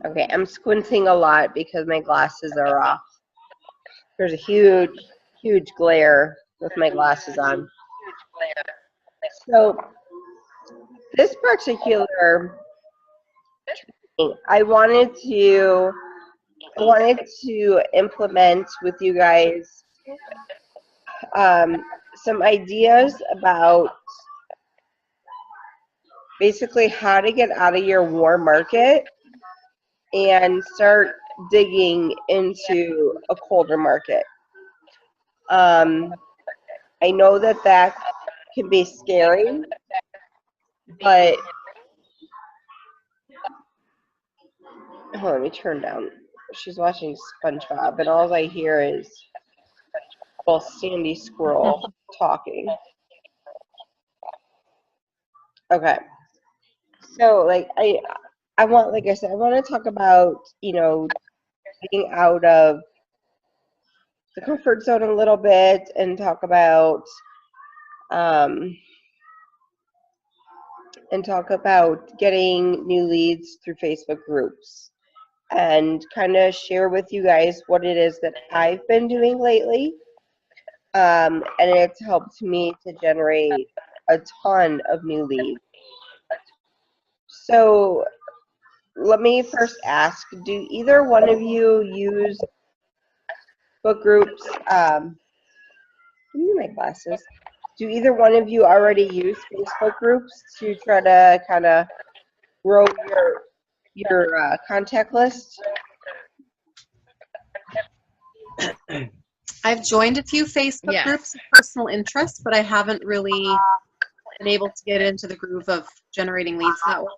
Okay, I'm squinting a lot because my glasses are off. There's a huge, huge glare with my glasses on. So this particular thing, I wanted to implement with you guys some ideas about basically how to get out of your warm market and start digging into a colder market. I know that that can be scary, but let me turn down. She's watching SpongeBob, and all I hear is little Sandy Squirrel talking. Okay, so like I want, like I said, I want to talk about getting out of the comfort zone a little bit and talk about um, getting new leads through Facebook groups and kind of share with you guys what it is that I've been doing lately. And it's helped me to generate a ton of new leads. So let me first ask, do either one of you use book groups? Give me my glasses. Do either one of you already use Facebook groups to try to kind of grow your contact list? I've joined a few Facebook Yes. groups of personal interest, but I haven't really been able to get into the groove of generating leads that way.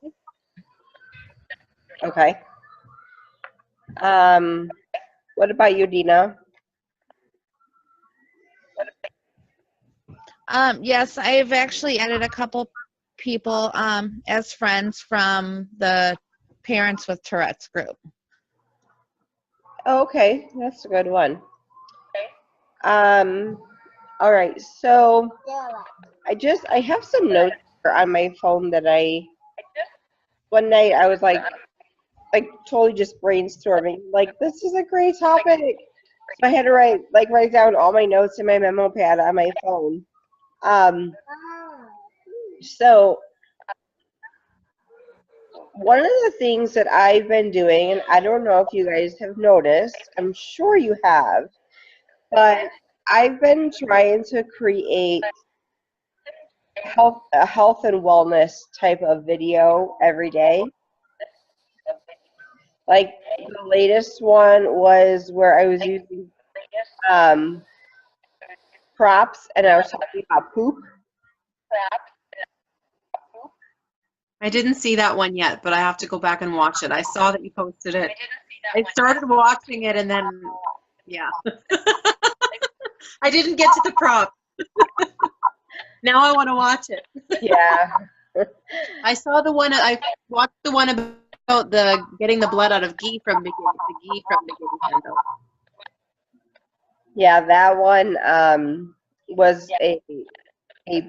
Okay. What about you, Dina? Yes, I've actually added a couple people as friends from the Parents with Tourette's group. Oh, okay, that's a good one. All right, so I have some notes here on my phone that one night I was like totally just brainstorming, like this is a great topic. So I had to write down all my notes in my memo pad on my phone. So one of the things that I've been doing, and I don't know if you guys have noticed, I'm sure you have, but I've been trying to create a health and wellness type of video every day. Like the latest one was where I was using props and I was talking about poop. I didn't see that one yet, but I have to go back and watch it. I saw that you posted it. I started watching it and then, yeah. I didn't get to the prop. Now I want to watch it. Yeah. I saw the one, I watched the one about the getting the blood out of ghee from the ghee candle. Yeah, that one was a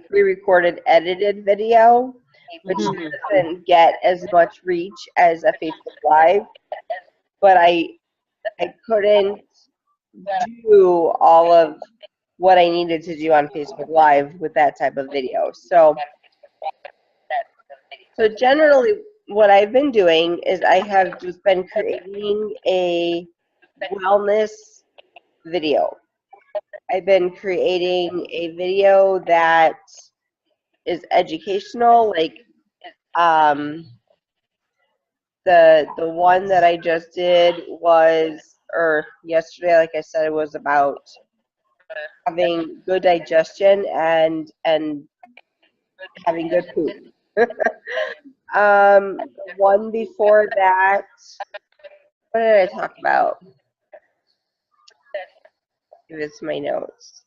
pre-recorded edited video, which doesn't get as much reach as a Facebook Live, but I couldn't do all of what I needed to do on Facebook Live with that type of video. So generally what I've been doing is I have just been creating a wellness video. I've been creating a video that is educational, like the one that I just did or yesterday, like I said, it was about having good digestion and having good poop. One before that, what did I talk about? Give it my notes.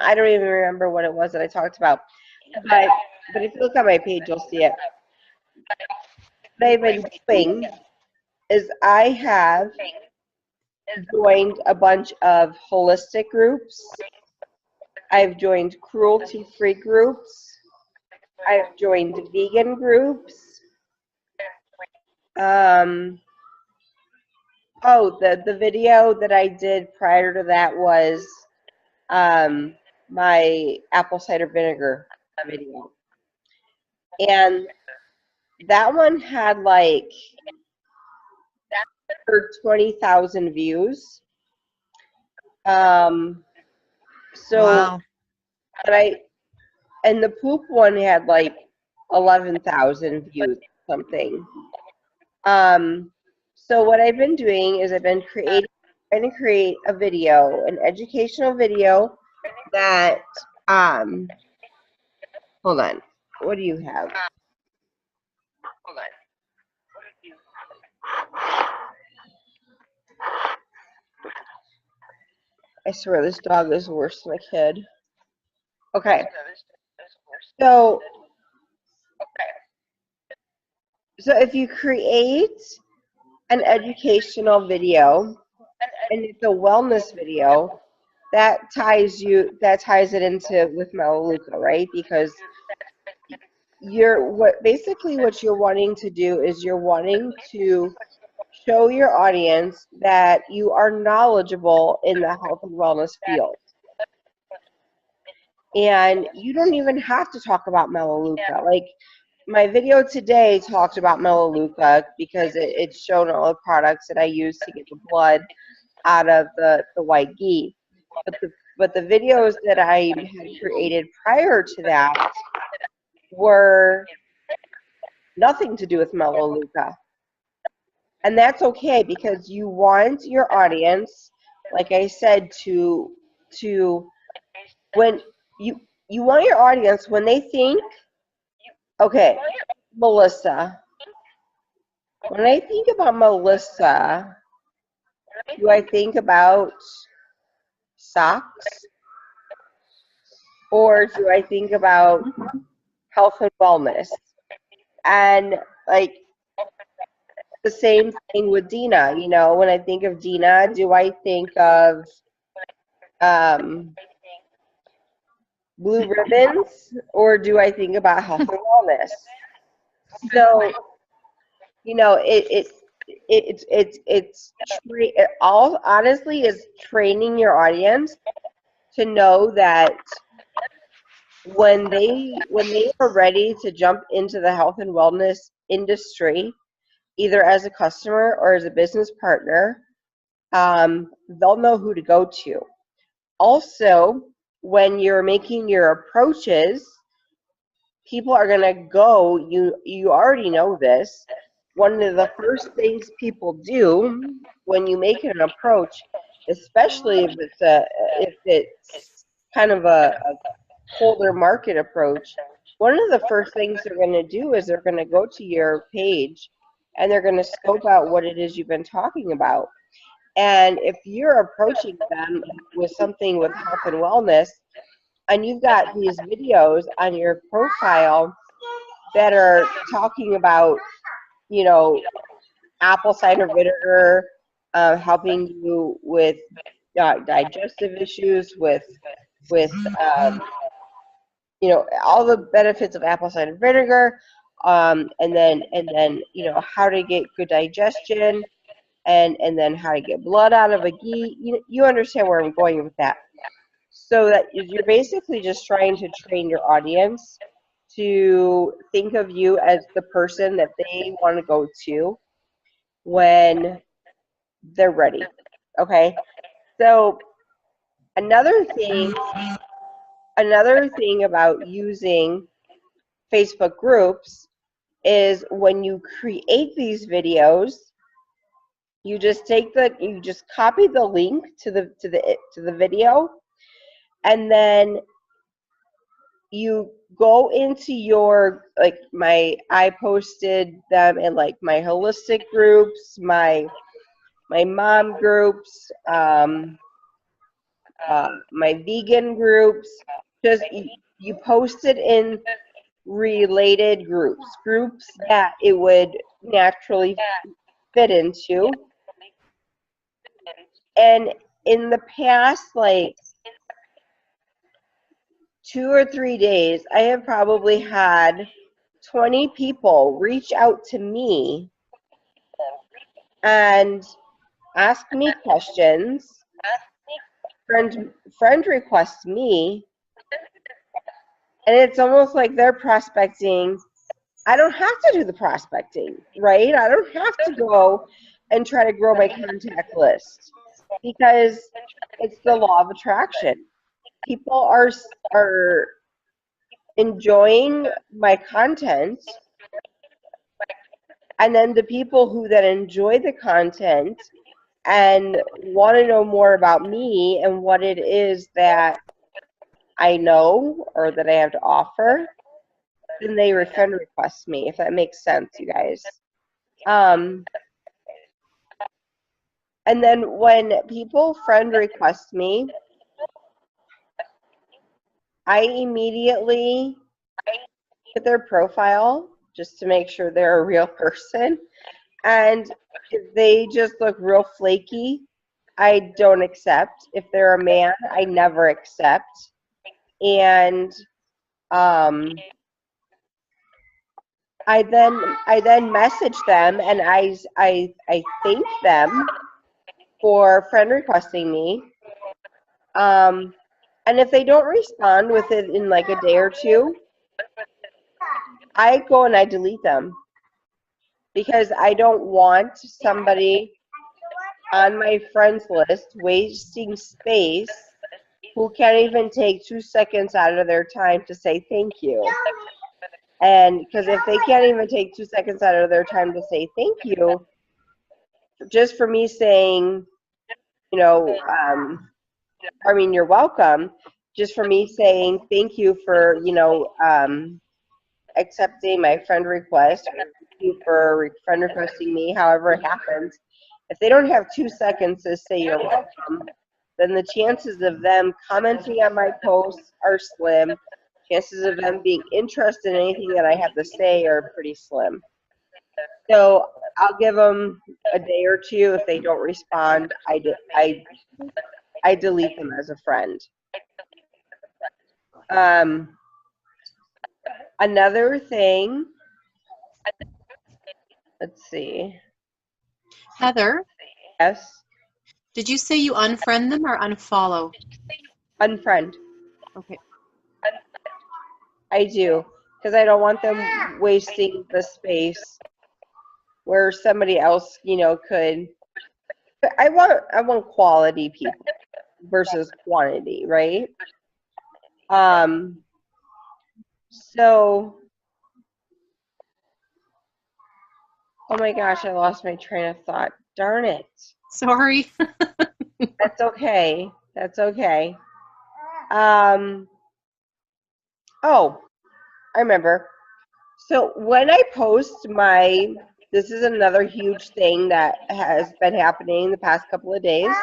I don't even remember what it was that I talked about. But if you look on my page, you'll see it. What I've been doing is I have joined a bunch of holistic groups. I've joined cruelty-free groups. I've joined vegan groups. Oh, the video that I did prior to that was my apple cider vinegar video. And that one had like 20,000 views. So, Wow. and the poop one had like 11,000 views, something. So what I've been doing is I've been trying to create a video, an educational video that, hold on, what do you have? I swear this dog is worse than a kid. Okay. So if you create an educational video and it's a wellness video, that ties it into with Melaleuca, right? Because basically what you're wanting to do is you're wanting to show your audience that you are knowledgeable in the health and wellness field. And you don't even have to talk about Melaleuca. Like my video today talked about Melaleuca because it's shown all the products that I use to get the blood out of the white ghee. But the videos that I had created prior to that were nothing to do with Melaleuca. And that's okay, because you want your audience, like I said, to when you want your audience, when they think, okay, Melissa, when I think about Melissa, do I think about socks? Or do I think about health and wellness? And like the same thing with Dina, you know, when I think of Dina, do I think of blue ribbons, or do I think about health and wellness? So, you know, it all honestly is training your audience to know that when they are ready to jump into the health and wellness industry, either as a customer or as a business partner, they'll know who to go to. Also, when you're making your approaches, people are going to go, you already know this, one of the first things people do when you make an approach, especially if it's kind of a colder market approach, one of the first things they're going to do is they're going to go to your page and they're going to scope out what it is you've been talking about. And if you're approaching them with something with health and wellness, and you've got these videos on your profile that are talking about, you know, apple cider vinegar, helping you with digestive issues, with you know, all the benefits of apple cider vinegar, and then you know, how to get good digestion, and then how to get blood out of a ghee. You understand where I'm going with that. So that you're basically just trying to train your audience to think of you as the person that they want to go to when they're ready. Okay? So another thing about using Facebook groups is when you create these videos, you just copy the link to the video, and then you go into your, like, I posted them in like my holistic groups, my mom groups, my vegan groups. Just you post it in related groups that it would naturally fit into. And in the past, like 2 or 3 days, I have probably had 20 people reach out to me and ask me questions, friend request me, and it's almost like they're prospecting. I don't have to do the prospecting, right? I don't have to go and try to grow my contact list because it's the law of attraction. People are enjoying my content, and then the people who then enjoy the content and want to know more about me and what it is that I know or that I have to offer, then they friend request me, if that makes sense, you guys. And then when people friend request me, I immediately look at their profile just to make sure they're a real person. And if they just look real flaky, I don't accept. If they're a man, I never accept. And I then message them and I thank them for friend requesting me. And if they don't respond within like a day or two, I go and I delete them because I don't want somebody on my friends list wasting space who can't even take 2 seconds out of their time to say thank you. And because if they can't even take 2 seconds out of their time to say thank you, just for me saying, you know, I mean, you're welcome, just for me saying thank you for, you know, accepting my friend request, or thank you for friend requesting me, however it happens. If they don't have 2 seconds to say you're welcome, then the chances of them commenting on my posts are slim. Chances of them being interested in anything that I have to say are pretty slim. So I'll give them a day or two. If they don't respond, I delete them as a friend. Another thing, let's see. Heather, Yes, did you say you unfriend them or unfollow? unfriend. Okay. I do, because I don't want them wasting the space where somebody else, you know, could. I want quality people versus quantity, right? So, oh my gosh, I lost my train of thought. Darn it. Sorry. That's okay. That's okay. Oh, I remember. So when I post this is another huge thing that has been happening the past couple of days.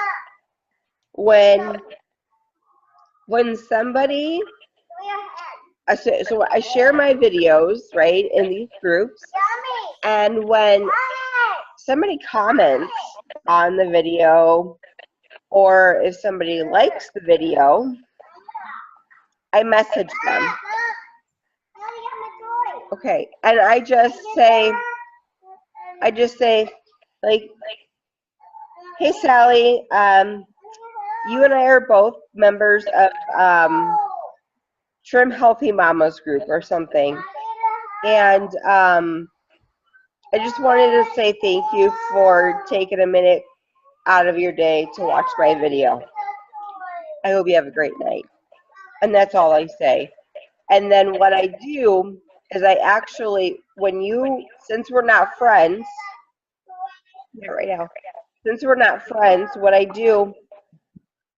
When somebody, so I share my videos, right, in these groups, and when somebody comments on the video, or if somebody likes the video, I message them. Okay, and I just say, like, hey Sally, you and I are both members of Trim Healthy Mamas group or something, and I just wanted to say thank you for taking a minute out of your day to watch my video. I hope you have a great night. And that's all I say. And then what I do is I actually, since we're not friends, right now, since we're not friends, what I do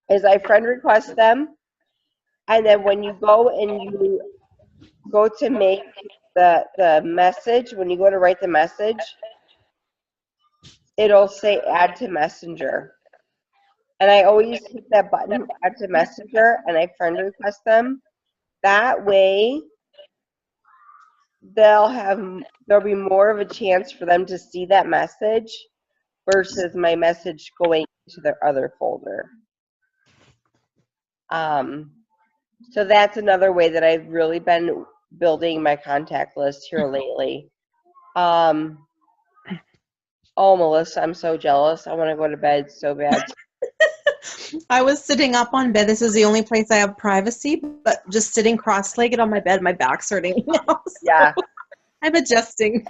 is I friend request them, and then when you go and you go to make the message, when you go to write the message, it'll say add to messenger. And I always hit that button, add to messenger, and I friend request them. That way, there'll be more of a chance for them to see that message versus my message going to their other folder. So that's another way that I've really been building my contact list here lately. Oh, Melissa, I'm so jealous. I want to go to bed so bad. I was sitting up on bed. This is the only place I have privacy, but just sitting cross-legged on my bed, my back's hurting now. So Yeah. I'm adjusting.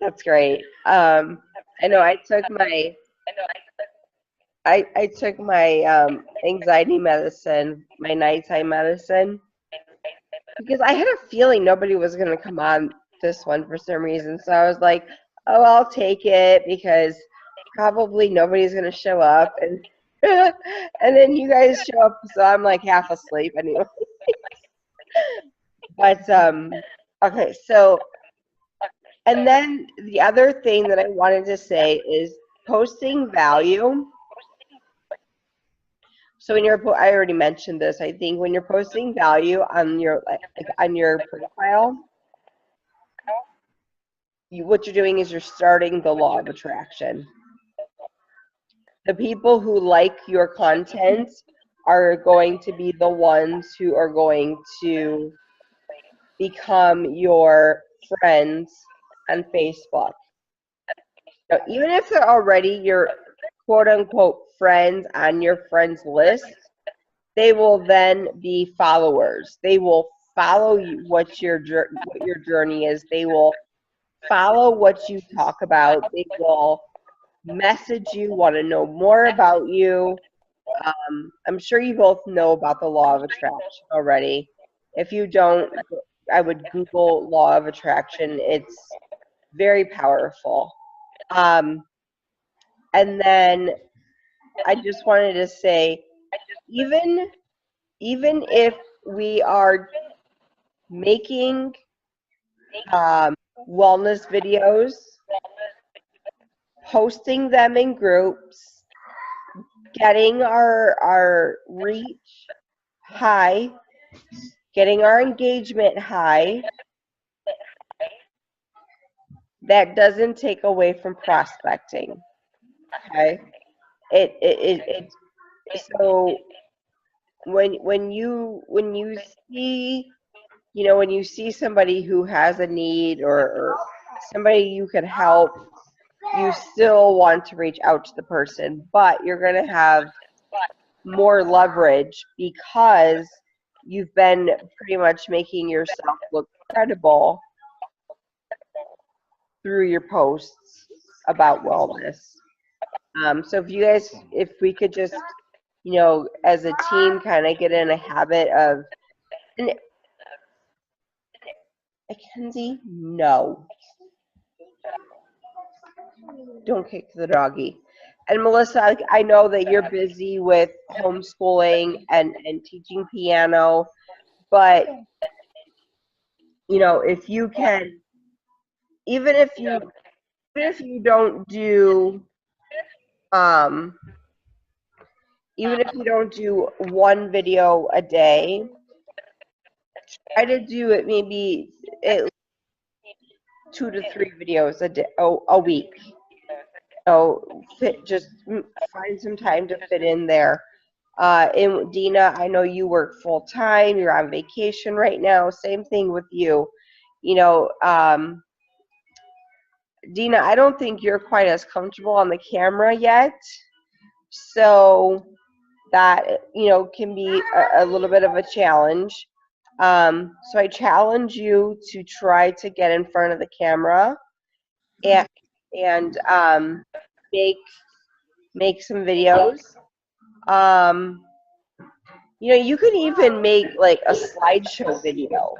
That's great. I know I took my anxiety medicine, my nighttime medicine, because I had a feeling nobody was going to come on this one for some reason. So I was like, oh, I'll take it because probably nobody's going to show up. And and then you guys show up, so I'm like half asleep anyway. But okay, so and then the other thing that I wanted to say is posting value. So when I already mentioned this, I think when you're posting value on your on your profile, what you're doing is you're starting the law of attraction. The people who like your content are going to be the ones who are going to become your friends on Facebook. Now, even if they're already your quote unquote friends on your friends list, they will then be followers. They will follow you, what your journey is. They will follow what you talk about. They will message you, want to know more about you. I'm sure you both know about the law of attraction already. If you don't, I would Google law of attraction. It's very powerful. And then I just wanted to say, even if we are making wellness videos, posting them in groups, getting our reach high, getting our engagement high, that doesn't take away from prospecting. Okay, so when you see, when you see somebody who has a need or somebody you can help, you still want to reach out to the person, but you're going to have more leverage because you've been pretty much making yourself look credible through your posts about wellness. So if we could just, as a team, kind of get in a habit of, and Mackenzie, no, don't kick the doggy. And Melissa, I know that you're busy with homeschooling and teaching piano, but if you can, even if you don't do, even if you don't do one video a day, try to do it maybe at least 2 to 3 videos a week. So just find some time to fit in there. And Dina, I know you work full time. You're on vacation right now. Same thing with you. Dina, I don't think you're quite as comfortable on the camera yet. So that, can be a little bit of a challenge. So I challenge you to try to get in front of the camera and make some videos. You could even make like a slideshow video.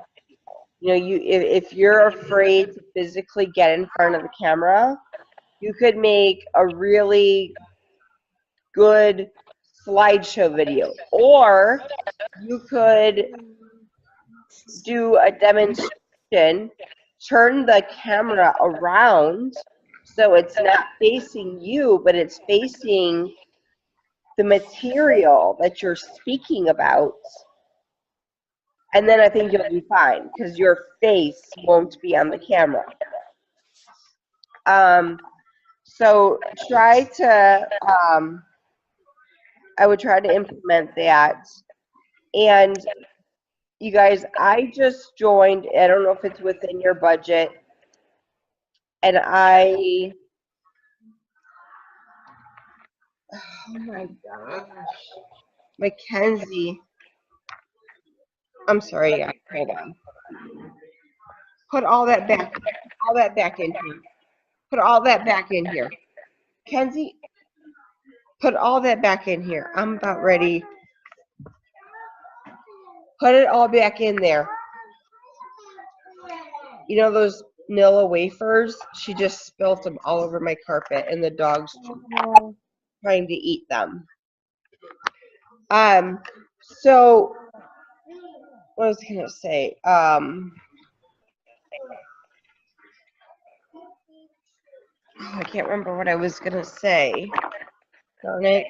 If you're afraid to physically get in front of the camera, you could make a really good slideshow video, or you could do a demonstration, turn the camera around so it's not facing you, but it's facing the material that you're speaking about. And then I think you'll be fine because your face won't be on the camera. So try to I would try to implement that. And you guys, I just joined, I don't know if it's within your budget, and oh my gosh, Mackenzie, I'm sorry, guys, hold on. Put all that back in here. Put all that back in here. Mackenzie, put all that back in here. I'm about ready. Put it all back in there. You know those Nilla wafers? She just spilled them all over my carpet, and the dog's trying to eat them. So what was I gonna say? I can't remember what I was gonna say. Darn it.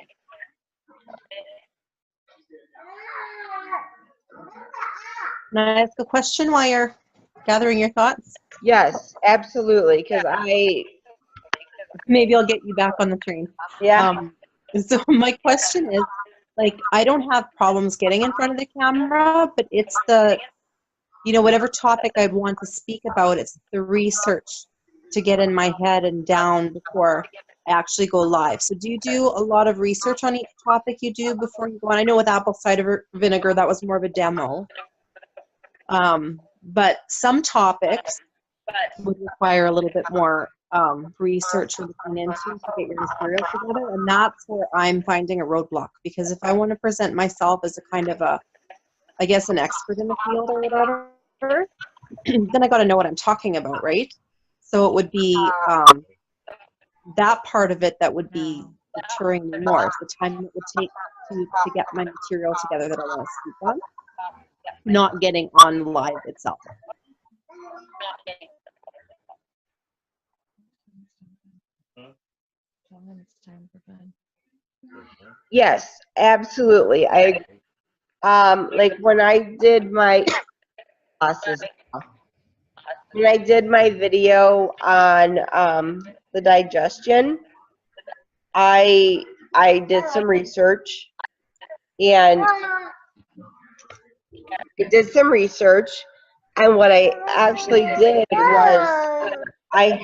Can I ask a question while you're gathering your thoughts? Yes, absolutely. Because Maybe I'll get you back on the train. yeah. So my question is, like, I don't have problems getting in front of the camera, but it's the, whatever topic I want to speak about, it's the research to get in my head and down before I actually go live. So do you do a lot of research on each topic you do before you go on? I know with apple cider vinegar, that was more of a demo. But some topics would require a little bit more research or looking into to get your material together, and that's where I'm finding a roadblock, because if I want to present myself as a kind of I guess an expert in the field or whatever, then I got to know what I'm talking about, right? So it would be that part of it that would be deterring me more, the time it would take to get my material together that I want to speak on, not getting on live itself. Yes, absolutely. Like when I did my video on the digestion, I did some research, and what I actually did was I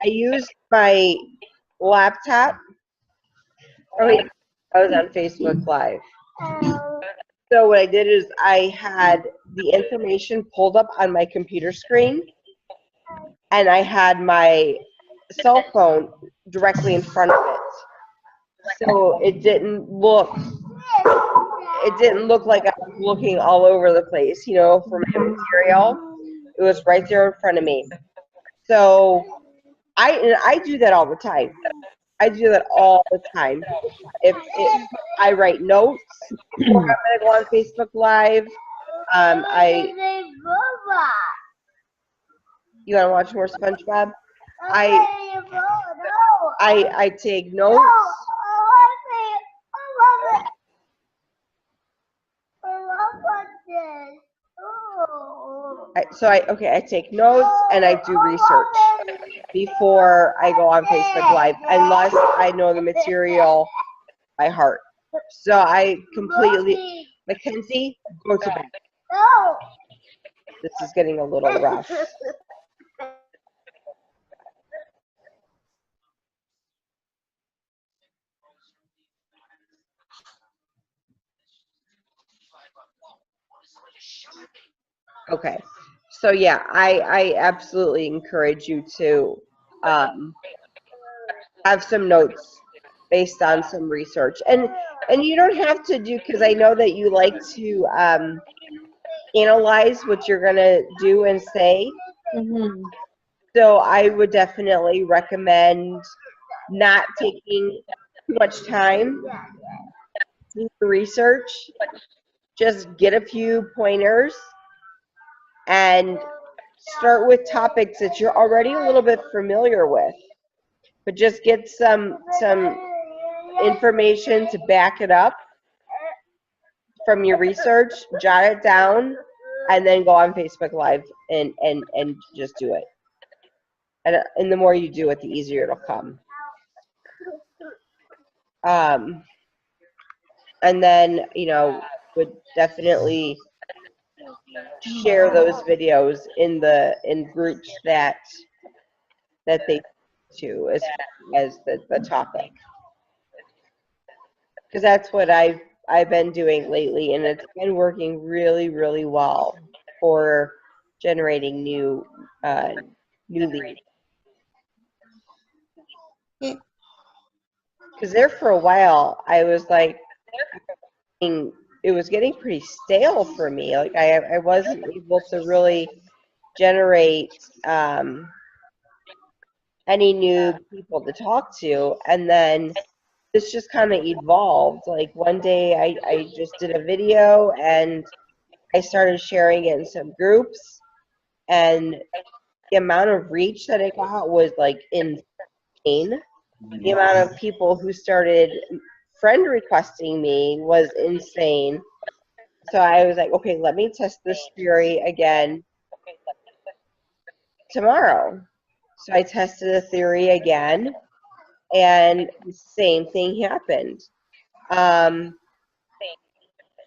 used my laptop. Oh, wait, I was on Facebook Live. So what I did is I had the information pulled up on my computer screen, and I had my cell phone directly in front of it. So it didn't look like I was looking all over the place, for my material. It was right there in front of me. So I do that all the time. If I write notes, or I'm gonna go on Facebook Live, you wanna watch more SpongeBob? I take notes. I take notes and I do research before I go on Facebook Live, unless I know the material by heart. So I completely, Mackenzie, go to bed. This is getting a little rough. Okay, so yeah, I absolutely encourage you to have some notes based on some research, and you don't have to do, because I know that you like to analyze what you're gonna do and say. Mm-hmm. So I would definitely recommend not taking too much time to do the research. Just get a few pointers and start with topics that you're already a little bit familiar with, but just get some information to back it up from your research, jot it down, and then go on Facebook Live and just do it. And the more you do it, the easier it'll come. and then, would definitely share those videos in groups that they to as the topic, because that's what I've been doing lately, and it's been working really, really well for generating new leads. Because there for a while, I was like, it was getting pretty stale for me. Like I wasn't able to really generate any new people to talk to, and then this just kind of evolved. Like one day I just did a video and I started sharing it in some groups, and the amount of reach that it got was like insane. The amount of people who started friend requesting me was insane. So I was like, okay, let me test this theory again tomorrow. So I tested the theory again, and the same thing happened.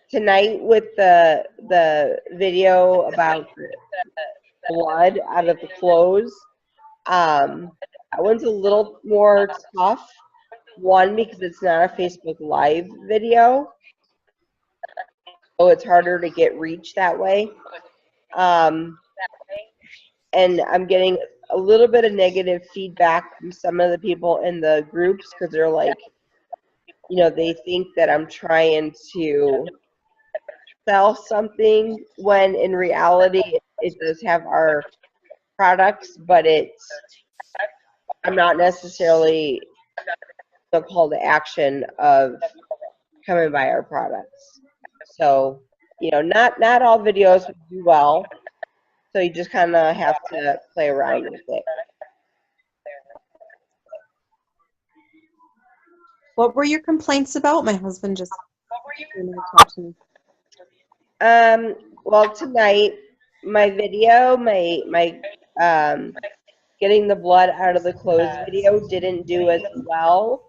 Tonight with the video about blood out of the clothes, that one's a little more tough. One, because it's not a Facebook Live video, so it's harder to get reach that way. And I'm getting a little bit of negative feedback from some of the people in the groups, because they're like, they think that I'm trying to sell something, when in reality it does have our products, but I'm not necessarily the call to action of come and buy our products. So, not all videos do well. So you just kind of have to play around with it. What were your complaints about? My husband just talked to me. Well, tonight, my video, my getting the blood out of the clothes video didn't do as well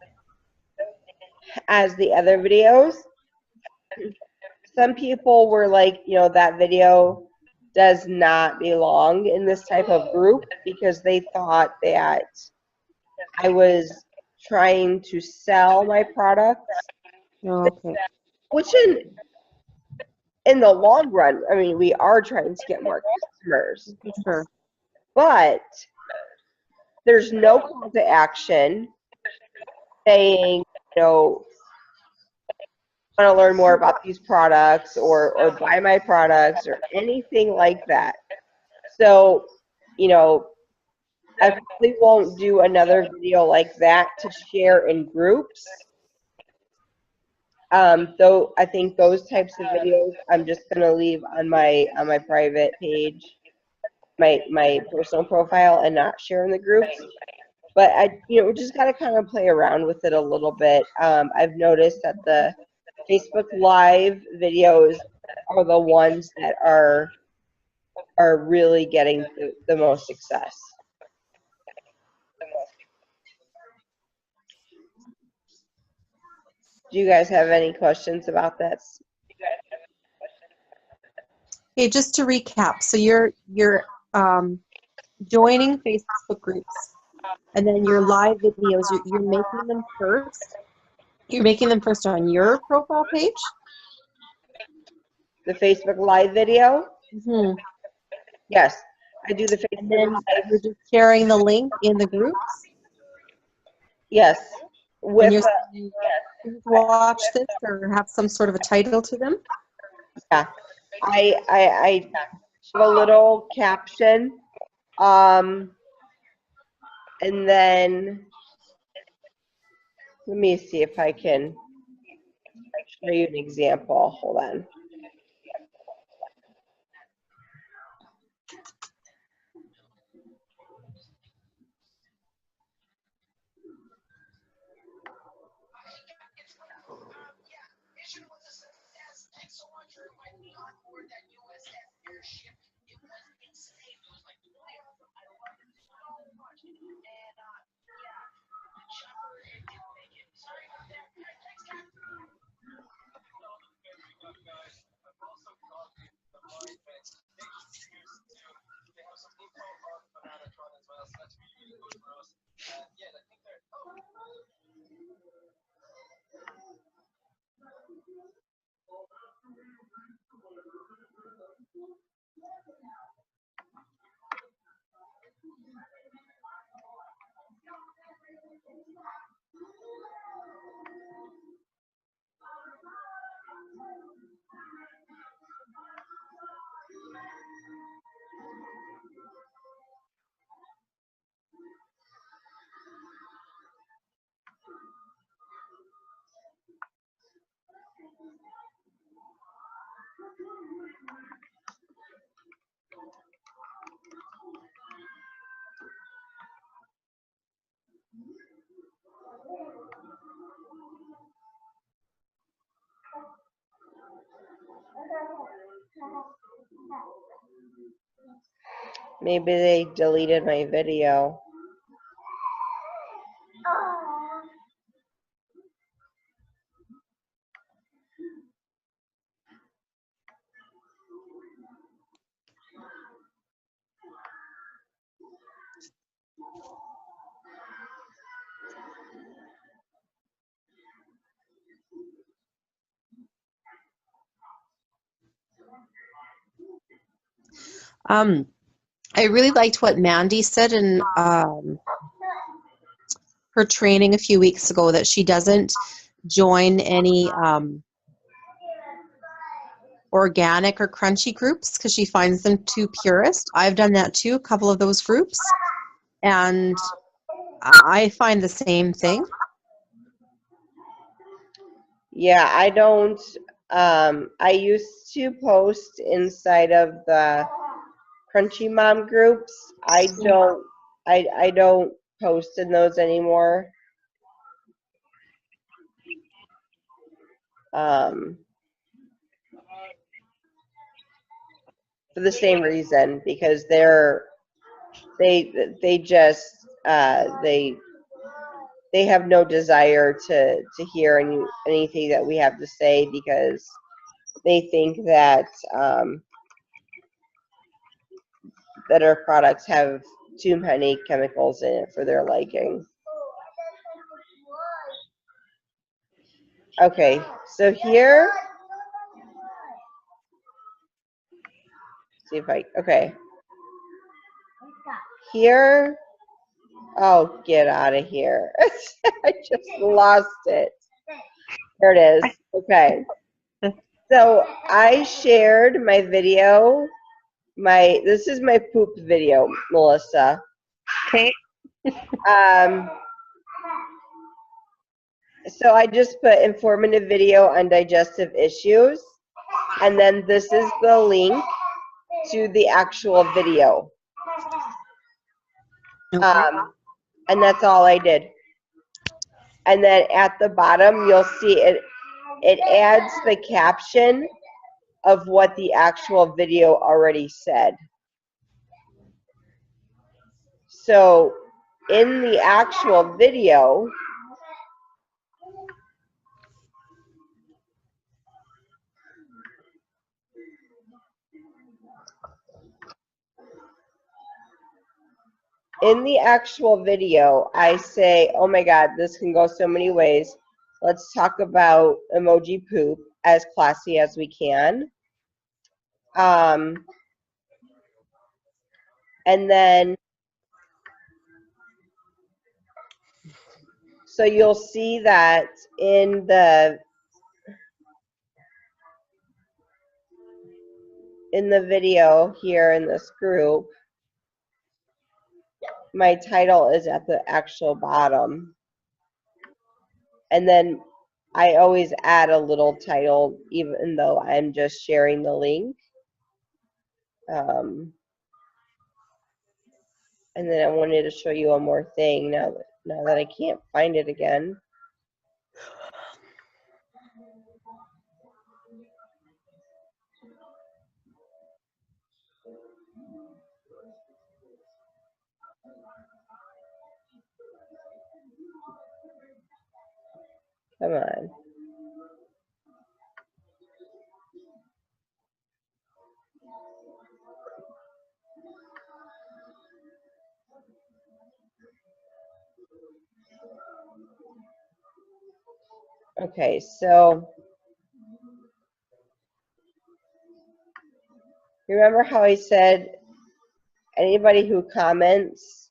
as the other videos. Some people were like, that video does not belong in this type of group, because they thought that I was trying to sell my products. Oh, okay. Which in the long run, I mean, we are trying to get more customers. Sure. But there's no call to action saying, want to learn more about these products, or buy my products, or anything like that. So, I probably won't do another video like that to share in groups. Though I think those types of videos I'm just gonna leave on my private page, my personal profile, and not share in the groups. But we just gotta kind of play around with it a little bit. I've noticed that the Facebook Live videos are the ones that are really getting the most success. Do you guys have any questions about this? Okay, just to recap, so you're joining Facebook groups, and then your live videos, you're making them first. You're making them first on your profile page? The Facebook Live video? Mm-hmm. Yes, I do the Facebook And then Live. you're just sharing the link in the groups? Yes. And you're saying, please watch this, or have some sort of a title to them? Yeah. I have a little caption. And then let me see if I can show you an example. Hold on. Maybe they deleted my video. I really liked what Mandy said in her training a few weeks ago, that she doesn't join any organic or crunchy groups because she finds them too purist. I've done that too, a couple of those groups, and I find the same thing. Yeah, I don't. I used to post inside of the Crunchy Mom groups. I don't post in those anymore. For the same reason, because they just they have no desire to hear anything that we have to say, because they think that that our products have too many chemicals in it for their liking. Okay, so here, see if okay. Here, oh, get out of here. I just lost it. There it is. Okay. So I shared my video. This is my poop video, Melissa. Okay. So I just put informative video on digestive issues, and then this is the link to the actual video. Okay. And that's all I did. And then at the bottom, you'll see it adds the caption of what the actual video already said. So in the actual video, I say, oh my God, this can go so many ways. Let's talk about emoji poop as classy as we can. And then, so you'll see that in the video here in this group, my title is at the actual bottom. And then I always add a little title, even though I'm just sharing the link. And then I wanted to show you one more thing now that I can't find it again. Come on. Okay, so remember how I said anybody who comments,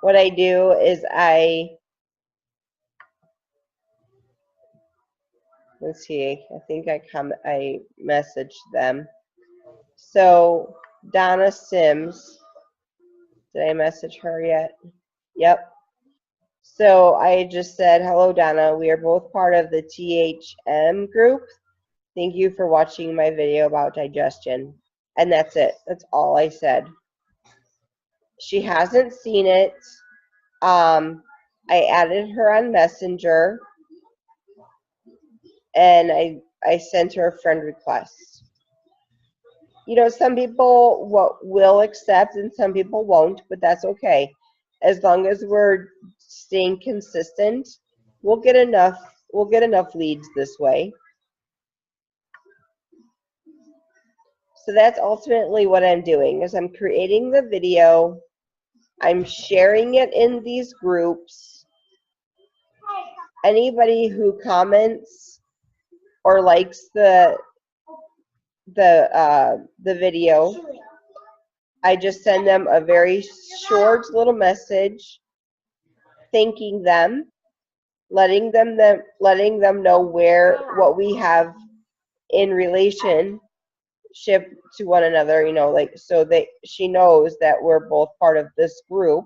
what I do is let's see, I think I messaged them. So Donna Sims, did I message her yet? Yep. So I just said, hello, Donna. We are both part of the THM group. Thank you for watching my video about digestion. And that's it. That's all I said. She hasn't seen it. I added her on Messenger, and I sent her a friend request. you know, some people will accept and some people won't, but that's okay. As long as we're staying consistent, we'll get enough leads this way. So that's ultimately what I'm doing, is I'm creating the video, I'm sharing it in these groups. Anybody who comments or likes the video, I just send them a very short little message thanking them, letting them know what we have in relationship to one another, you know, like, so she knows that we're both part of this group,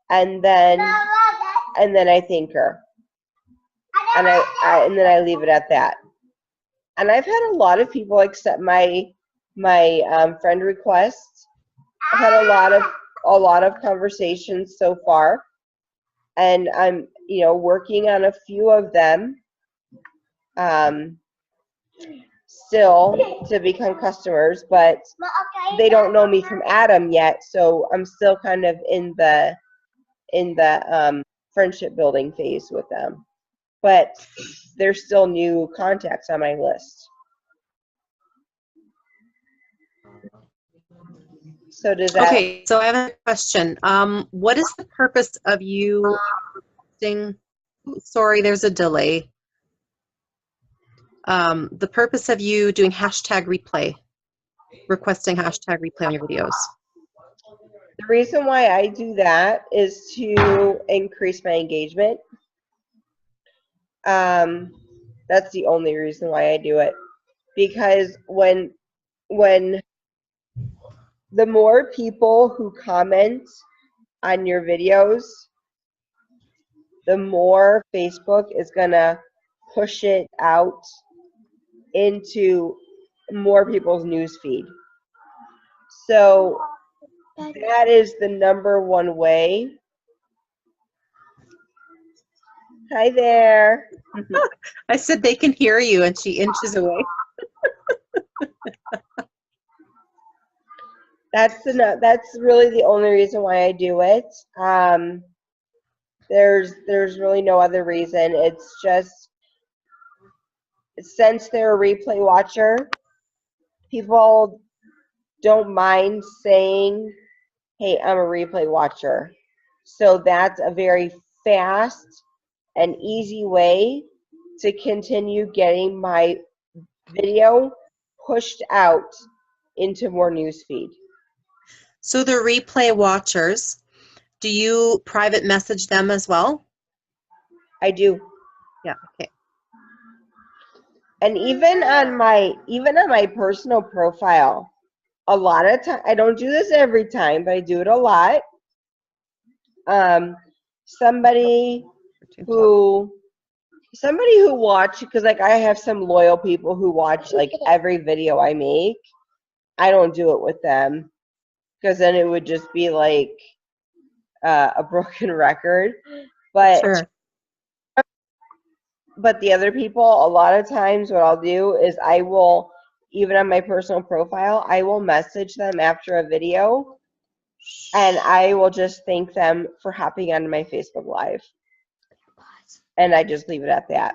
and then I thank her, and then I leave it at that. And I've had a lot of people accept my friend requests. I've had a lot of conversations so far, and I'm, you know, working on a few of them still to become customers, but they don't know me from Adam yet, so I'm still kind of in the friendship building phase with them, but there's still new contacts on my list. So does that? Okay, so I have a question. What is the purpose of you posting? Sorry, there's a delay. The purpose of you doing hashtag replay, requesting hashtag replay on your videos. The reason why I do that is to increase my engagement. That's the only reason why I do it, because when the more people who comment on your videos, the more Facebook is gonna push it out into more people's newsfeed. So that is the #1 way. Hi there. I said they can hear you, and she inches away. That's really the only reason why I do it. There's really no other reason. It's just, since they're a replay watcher, people don't mind saying, hey, I'm a replay watcher. So that's a very fast and easy way to continue getting my video pushed out into more newsfeed. So the replay watchers, do you private message them as well? I do. Yeah, okay. And even on my personal profile, a lot of time, I don't do this every time, but I do it a lot. Somebody who watch, because like I have some loyal people who watch like every video I make. I don't do it with them, because then it would just be like a broken record. But sure. But the other people, a lot of times what I'll do is I will, even on my personal profile, I will message them after a video, and I will just thank them for hopping onto my Facebook Live. And I just leave it at that.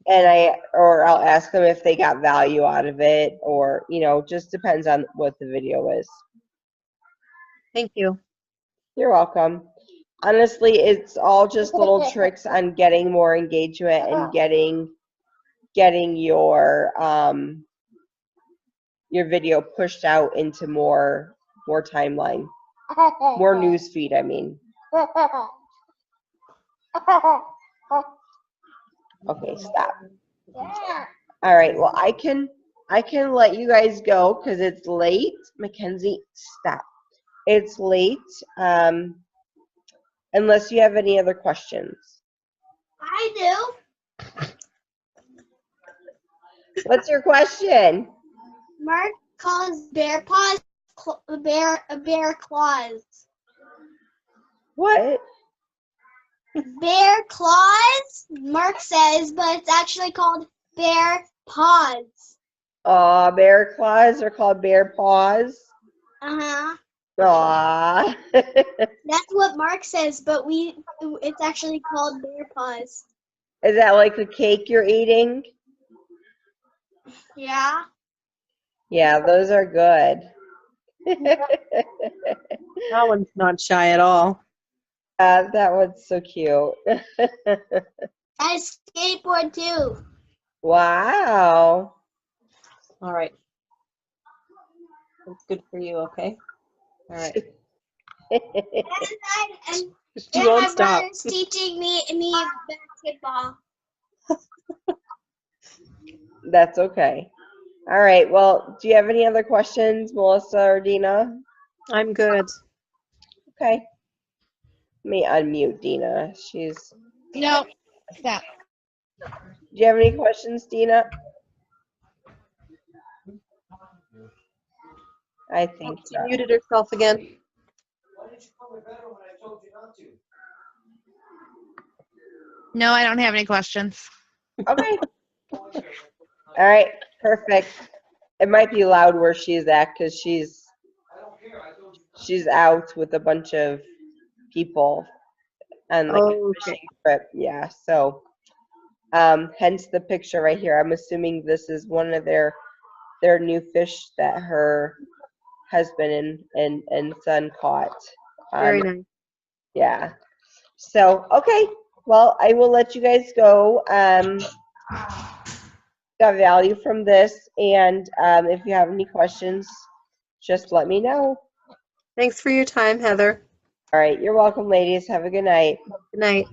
And I'll ask them if they got value out of it, or, you know, just depends on what the video is. Thank you. You're welcome. Honestly, it's all just little tricks on getting more engagement and getting your video pushed out into more timeline, more news feed, I mean. Okay, stop. All right, well, I can let you guys go because it's late. Mackenzie, stop. It's late. Unless you have any other questions. I do. What's your question? Mark calls bear paws bear claws. What? Bear claws, Mark says, but it's actually called bear paws. Aw, bear claws are called bear paws. Uh-huh. Aw. That's what Mark says, but it's actually called bear paws. Is that like a cake you're eating? Yeah. Yeah. Yeah, those are good. That one's not shy at all. That one's so cute. I skateboard too. Wow. All right. That's good for you, okay? All right. And You won't my stop. brother's teaching me basketball. That's okay. All right. Well, do you have any other questions, Melissa or Dina? I'm good. Okay. Let me unmute Dina. She's. No, stop. Do you have any questions, Dina? I think She so. muted herself again. No, I don't have any questions. Okay. All right. Perfect. It might be loud where she's at because she's out with a bunch of people on like a Oh, fishing okay. trip. Yeah. So, hence the picture right here. I'm assuming this is one of their new fish that her husband and son caught. Very nice. Yeah. So, okay. Well, I will let you guys go. Got value from this, and if you have any questions, just let me know. Thanks for your time, Heather. All right. You're welcome, ladies. Have a good night. Good night.